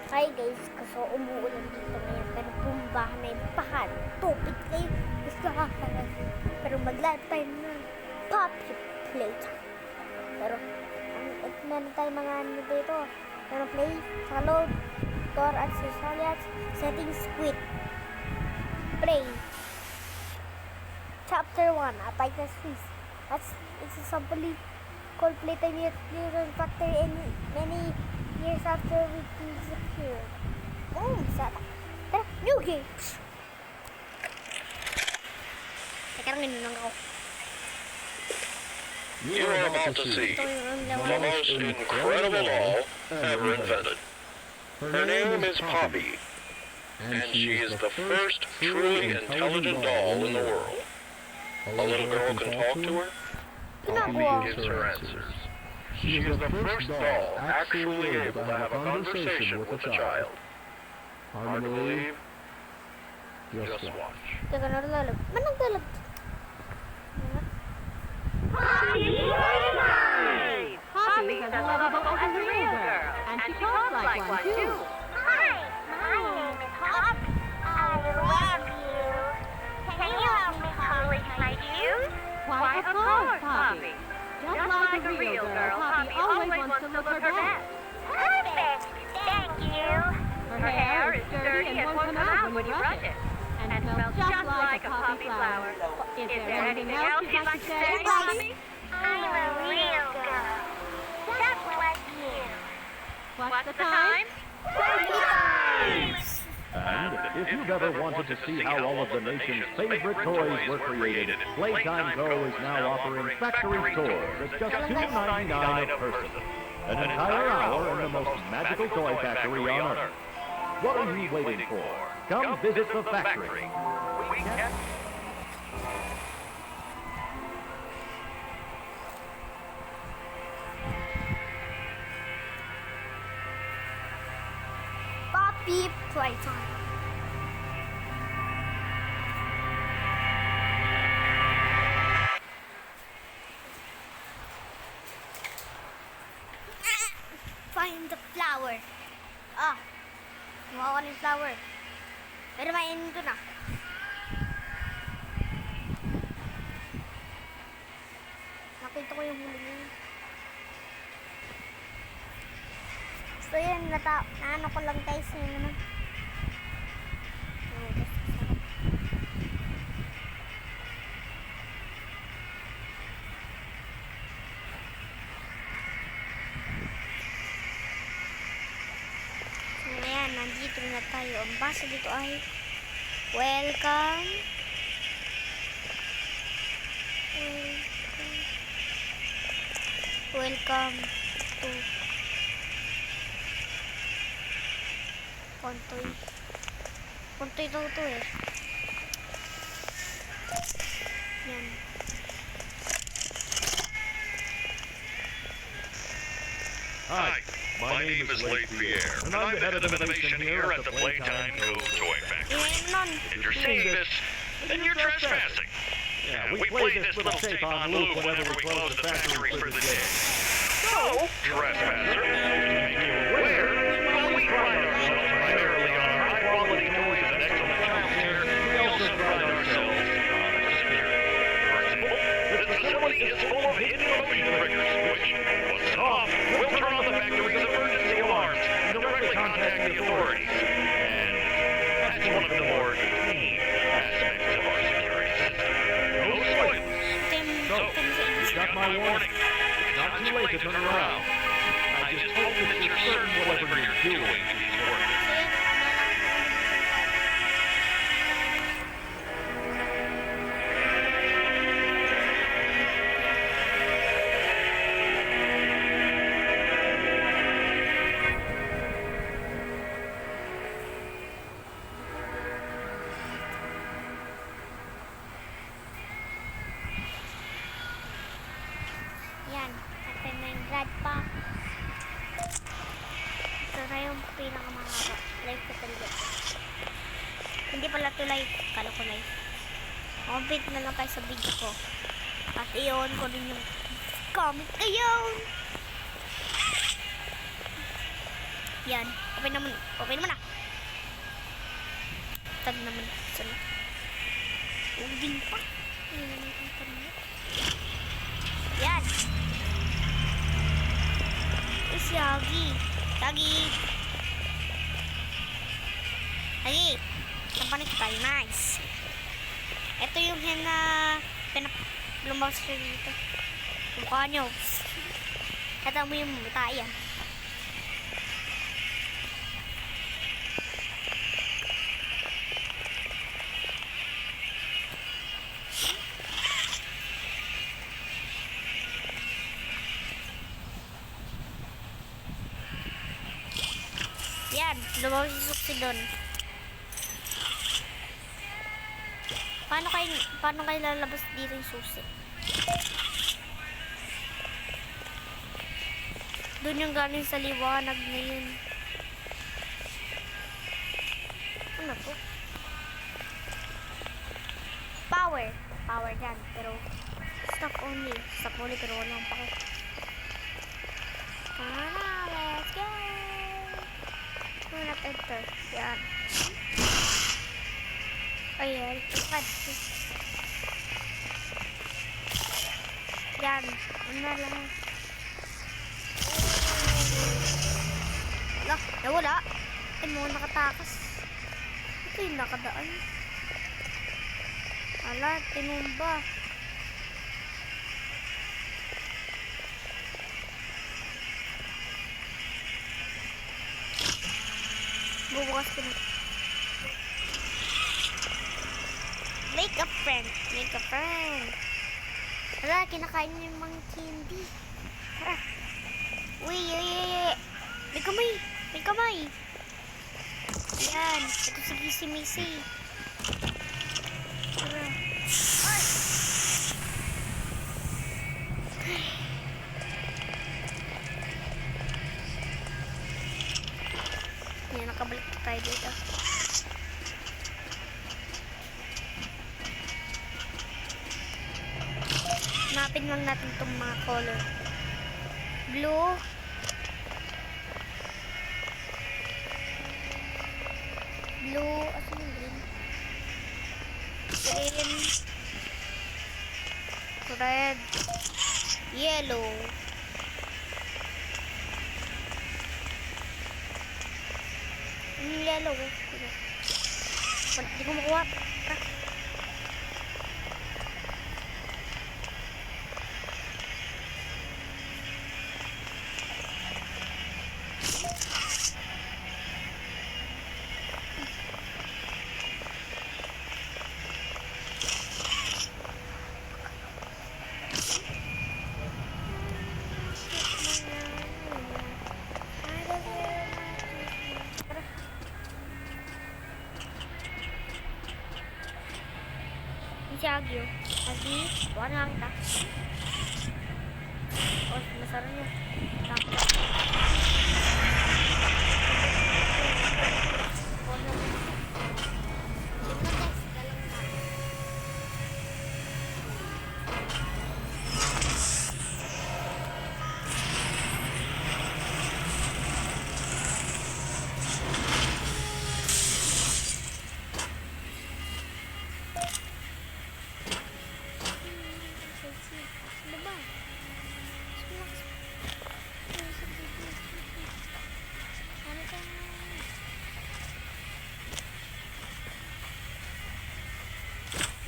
Hi guys, kaso umuulan dito ngayon pero bumbahan na yung pahan. Tupid kayo. Pero maglaan tayo ng puppy playtime. Pero meron tayo mga ano dito. Meron play, saka load, door, accessories, settings, quit. Play. Chapter 1, Attack the Swiss. It's a simply called playtime yet factory and many years after we disappeared. Sana. Tara, new game! Teka lang, inunang ako. You are about to see the most incredible doll ever invented. Her name is Poppy, and she is the first truly intelligent doll in the world. A little girl can talk to her. Poppy gives her answers. She is the first doll actually able to have a conversation with a child. Hard to believe? Just watch. Teka, nalalag. Managdalag. Poppy is as lovable as a real girl, and she talks like one too. Hi, my name is Poppy. I love you. Can you help me polish my shoes? Why, of course, Poppy. Just like a real girl, Poppy always wants to look her best. Perfect. Thank you. Her hair is dirty and won't come out when you brush it, and smells just like a poppy flower. Is there anything else you'd like to say, Poppy? I'm a real girl. Just like you. What's the time? And if you've ever wanted to see how all of the nation's favorite toys were created, Playtime Co. is now offering factory tours at just $2.99 a person. An entire hour in the most magical toy factory on Earth. What are you waiting for? Come visit the factory. Puppy playtime. Find the flower. Makuha ko ng flower. Pero mainin ko na. Nakita ko yung huli niya. So yun, naano ko lang guys yun naman. So ayan, nandito na tayo. Ang basa dito ay welcome to Pontoy. Pontoy daw to eh. Yan. Hi, my name is Leigh Pierre, and I'm the head of innovation here at the Playtime Co. Toy Factory. Yan nun. If you're seeing this, then you're trespassing. Yeah, we play this little tape on loop whenever we close the factory for the day. So, trespasser, where we pride ourselves primarily on high-quality toys and excellent child care, we also pride ourselves on our spirit. For example, this facility is full of in-motion triggers, which, once off, will turn on the factory's emergency alarms and directly contact the authorities. And that's one of the more clean aspects of our security system. No spoilers. So, you got my warning. It's not too late to turn around. I just hope that you're certain whatever you're doing is working. Yan. At na yung grad pa. Ito na yung pinakamahaba. Live ko talaga. Hindi pala ito live. Kala ko live. Complete na lang tayo sa video ko. At iyon ko din yung comment. Ayun! Yan. Open naman. Open naman na. Tag naman. Sana. Ugin pa. Yan. Uy, si Hagi. Hagi. Hagi. Napanik tayo. Nice. Ito yung hen na lumabas siya dito. Mukha nyo. Ito mo yung mata yan. Yan, lumabas si Suksi doon. Paano kayo lalabas dito yung susi? Doon yung galing sa liwanag na yun. Ano to? Power. Power dyan. Pero, stop only. Stop only pero walang pake. Tara, let's go! We're not enter. Yan. Ayan, tukad. Yan, ano lang. Lah, nawala. Ay, mga nakatakas. Ito yung nakadaan. Ala, tinumba. Bubukas ko na. Make a friend. Make a friend. Wala, kinakain niyo yung mga candy. Tara. Uy. May kamay. May kamay. Yan. Ito si Kissy Missy. Tara. Yan, nakabalik tayo dito. Hanapin lang natin itong mga color. Blue. Blue. Asan yung green? Green. Red. Yellow. Yung yellow. Hindi ko makuha. Si Agyo. Agi, buwan na lang kita. Oh, masarap niya. Tapos.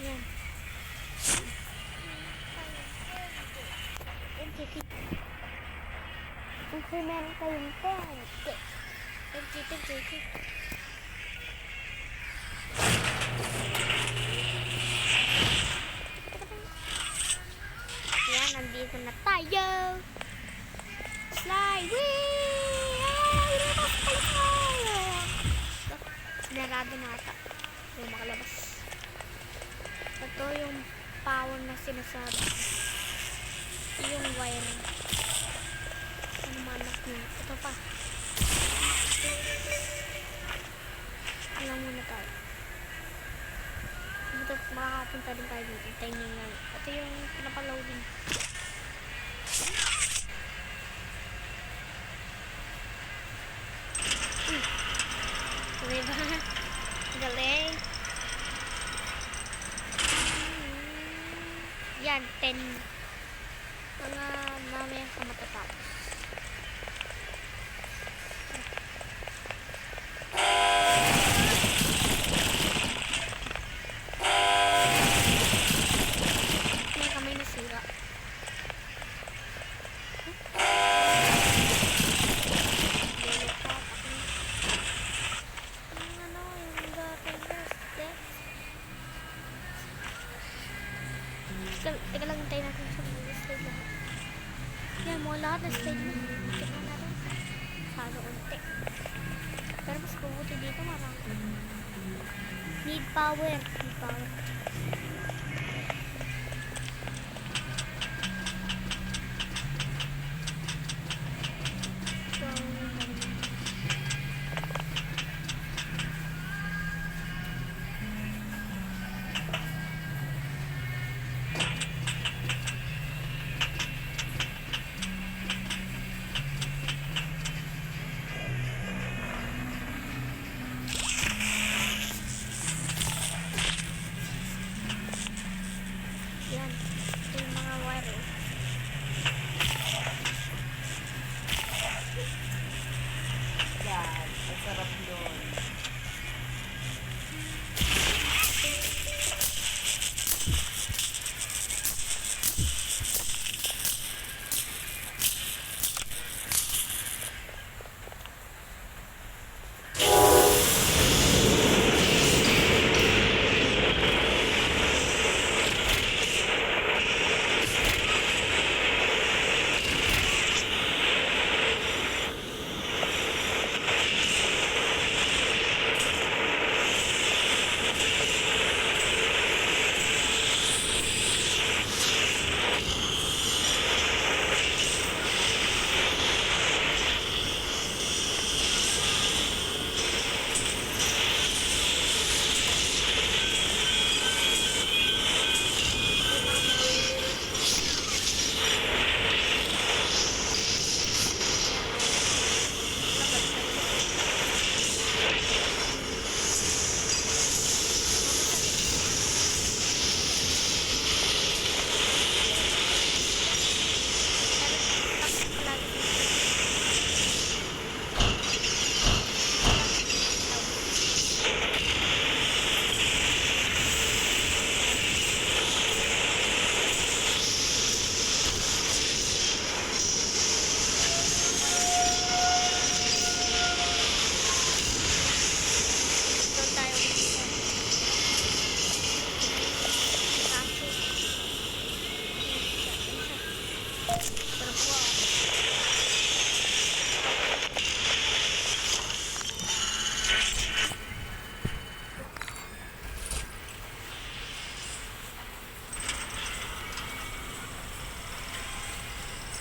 Yan. Okay, meron kayong tent. Thank you. Yan, nandito na tayo. Slide! Whee! Ay, lumabas pala tayo! Sinarado na ata. Hindi makalabas. Ito yung power na sinasabi. Yung wiring. Ano manak nyo? Ito pa. Alam muna tayo. Dito makakapunta din tayo dito. Hintayin nyo lang. Ito yung pinapaloading. galing. Yan, 10. Mga mamaya ka matatapos. May kamay nasira. Teka lang, tayo natin sa mga slide lahat. Yan, mga lahat na slide na. Tignan natin. Sano unti. Pero mas mabuti dito marami. Need power. Need power. Yan. Ito yung mga wire. Yan, masarap yun.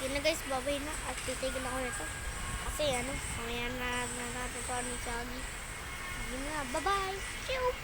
Yun na guys, babay na at titigil ako nito. Kasi ano, mamaya na natatawa ni Chagi. Yun na, bye-bye! Ciao!